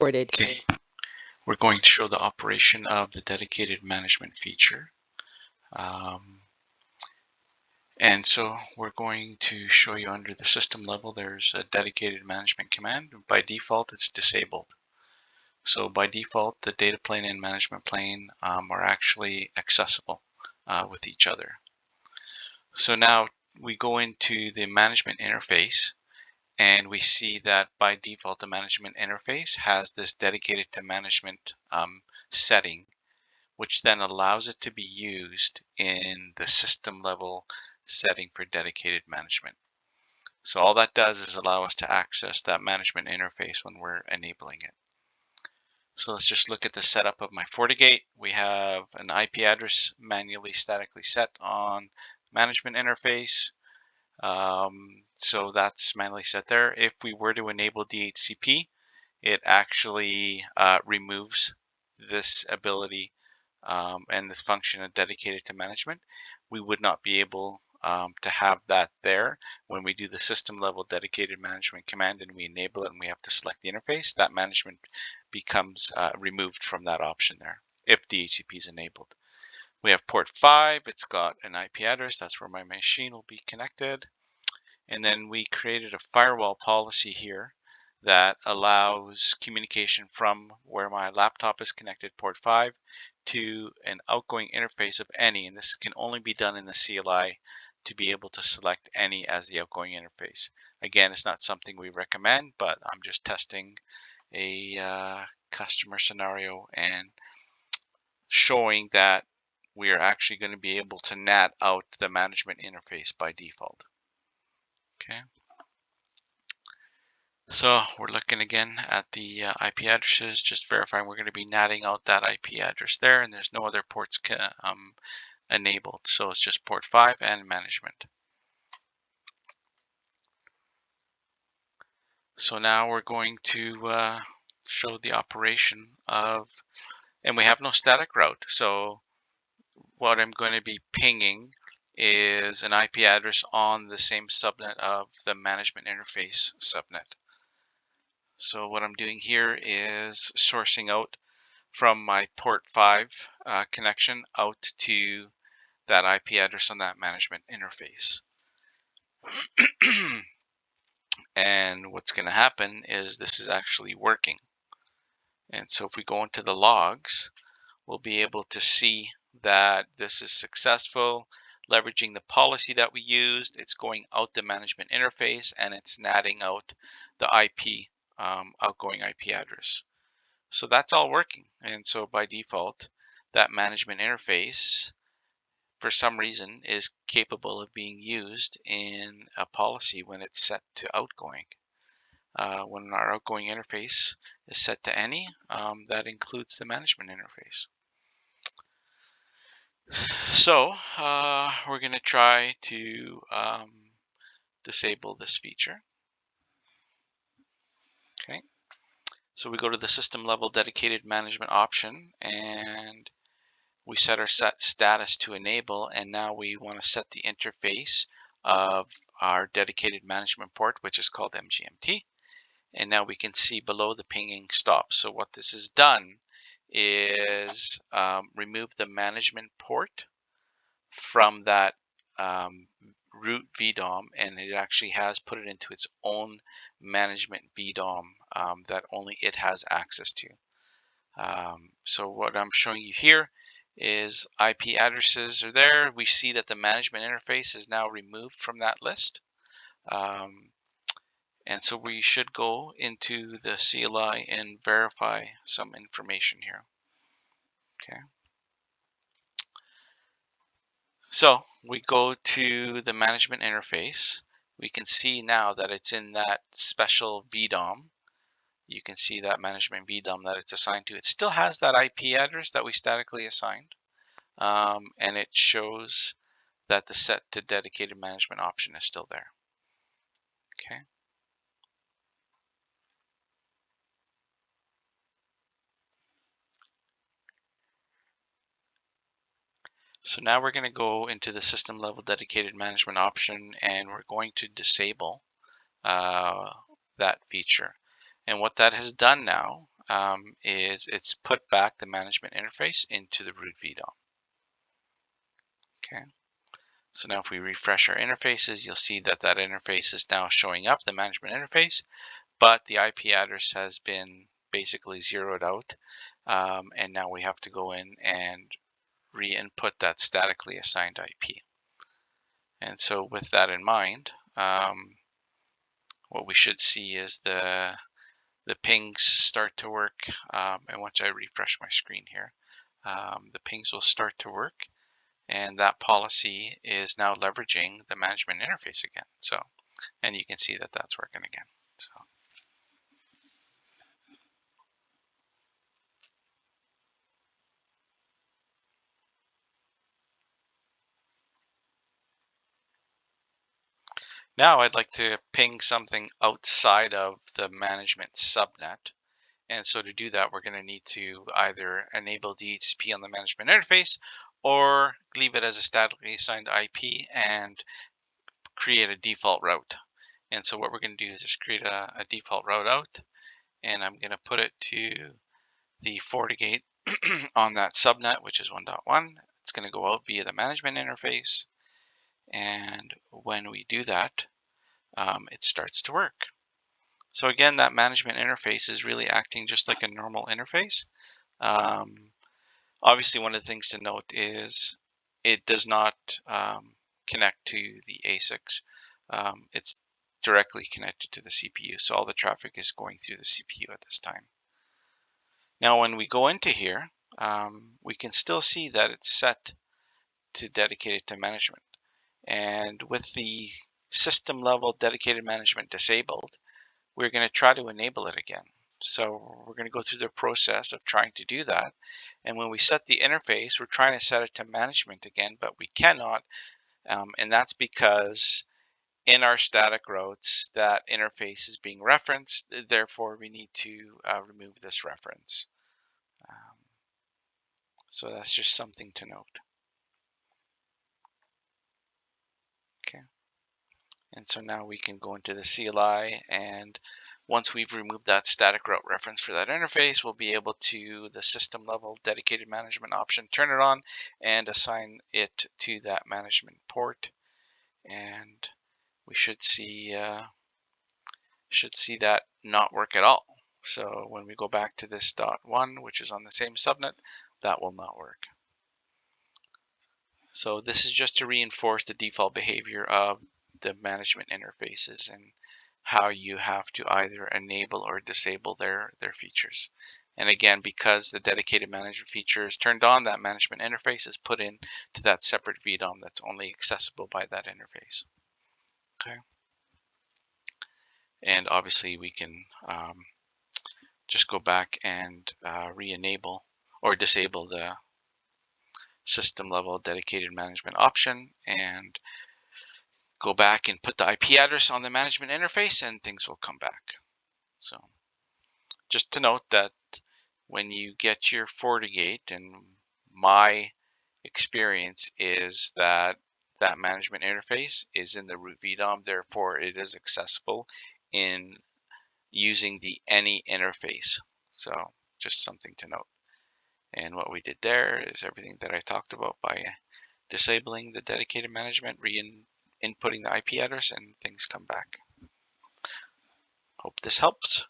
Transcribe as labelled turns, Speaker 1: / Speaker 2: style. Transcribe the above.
Speaker 1: Recorded.
Speaker 2: Okay, we're going to show the operation of the dedicated management feature. And so we're going to show you under the system level, there's a dedicated management command. By default, it's disabled. So by default, the data plane and management plane are actually accessible with each other. So now we go into the management interface, and we see that by default, the management interface has this dedicated to management setting, which then allows it to be used in the system level setting for dedicated management. So all that does is allow us to access that management interface when we're enabling it. So let's just look at the setup of my FortiGate. We have an IP address manually statically set on management interface. So that's manually set there. If we were to enable DHCP, it actually removes this ability and this function dedicated to management. We would not be able to have that there when we do the system level dedicated management command and we enable it and we have to select the interface. That management becomes removed from that option there if DHCP is enabled. We have port 5. It's got an IP address. That's where my machine will be connected. And then we created a firewall policy here that allows communication from where my laptop is connected, port 5, to an outgoing interface of any, and this can only be done in the CLI to be able to select any as the outgoing interface. Again, it's not something we recommend, but I'm just testing a customer scenario and showing that we are actually going to be able to NAT out the management interface by default. Okay. So we're looking again at the IP addresses, just verifying we're going to be NATing out that IP address there, and there's no other ports enabled. So it's just port 5 and management. So now we're going to show the operation of, and we have no static route. So what I'm going to be pinging is an IP address on the same subnet of the management interface subnet. So what I'm doing here is sourcing out from my port 5 connection out to that IP address on that management interface. And what's going to happen is this is actually working. And so if we go into the logs, we'll be able to see that this is successful, leveraging the policy that we used. It's going out the management interface and it's NATing out the IP, outgoing IP address. So that's all working. And so by default, that management interface, for some reason, is capable of being used in a policy when it's set to outgoing. When our outgoing interface is set to any, that includes the management interface. So we're going to try to disable this feature. Okay. So we go to the system level dedicated management option and we set our status to enable, and now we want to set the interface of our dedicated management port, which is called MGMT. And now we can see below the pinging stop. So what this has done is remove the management port from that root VDOM, and it actually has put it into its own management VDOM that only it has access to. So what I'm showing you here is IP addresses are there. We see that the management interface is now removed from that list. And so we should go into the CLI and verify some information here. Okay. So we go to the management interface. We can see now that it's in that special VDOM. You can see that management VDOM that it's assigned to. It still has that IP address that we statically assigned. And it shows that the set to dedicated management option is still there. Okay. So now we're going to go into the system level dedicated management option and we're going to disable that feature. And what that has done now is it's put back the management interface into the root VDOM. Okay. So now if we refresh our interfaces, you'll see that that interface is now showing up, the management interface, but the IP address has been basically zeroed out. And now we have to go in and re-input that statically assigned IP. And so with that in mind, what we should see is the pings start to work. And once I refresh my screen here, the pings will start to work. And that policy is now leveraging the management interface again. So, and you can see that that's working again. So. Now I'd like to ping something outside of the management subnet. And so to do that, we're going to need to either enable DHCP on the management interface or leave it as a statically assigned IP and create a default route. And so what we're going to do is just create a default route out, and I'm going to put it to the FortiGate on that subnet, which is 1.1. It's going to go out via the management interface. And when we do that, it starts to work. So again, that management interface is really acting just like a normal interface. Obviously, one of the things to note is it does not connect to the ASICs. It's directly connected to the CPU, so all the traffic is going through the CPU at this time. Now, when we go into here, we can still see that it's set to dedicated to management. And with the system level dedicated management disabled, we're going to try to enable it again. So we're going to go through the process of trying to do that. And when we set the interface, we're trying to set it to management again, but we cannot. And that's because in our static routes, that interface is being referenced. Therefore, we need to remove this reference. So that's just something to note. Okay. And so now we can go into the CLI, and once we've removed that static route reference for that interface, we'll be able to, the system level dedicated management option, turn it on and assign it to that management port. And we should see that not work at all. So when we go back to this .1, which is on the same subnet, that will not work. So this is just to reinforce the default behavior of the management interfaces and how you have to either enable or disable their features. And again, because the dedicated management feature is turned on, that management interface is put in to that separate VDOM that's only accessible by that interface. Okay. And obviously we can just go back and re-enable or disable the system level dedicated management option and go back and put the IP address on the management interface and things will come back. So just to note that when you get your FortiGate, and my experience is that that management interface is in the root VDOM, therefore it is accessible in using the any interface. So just something to note. And what we did there is everything that I talked about by disabling the dedicated management, inputting the IP address, and things come back. Hope this helps.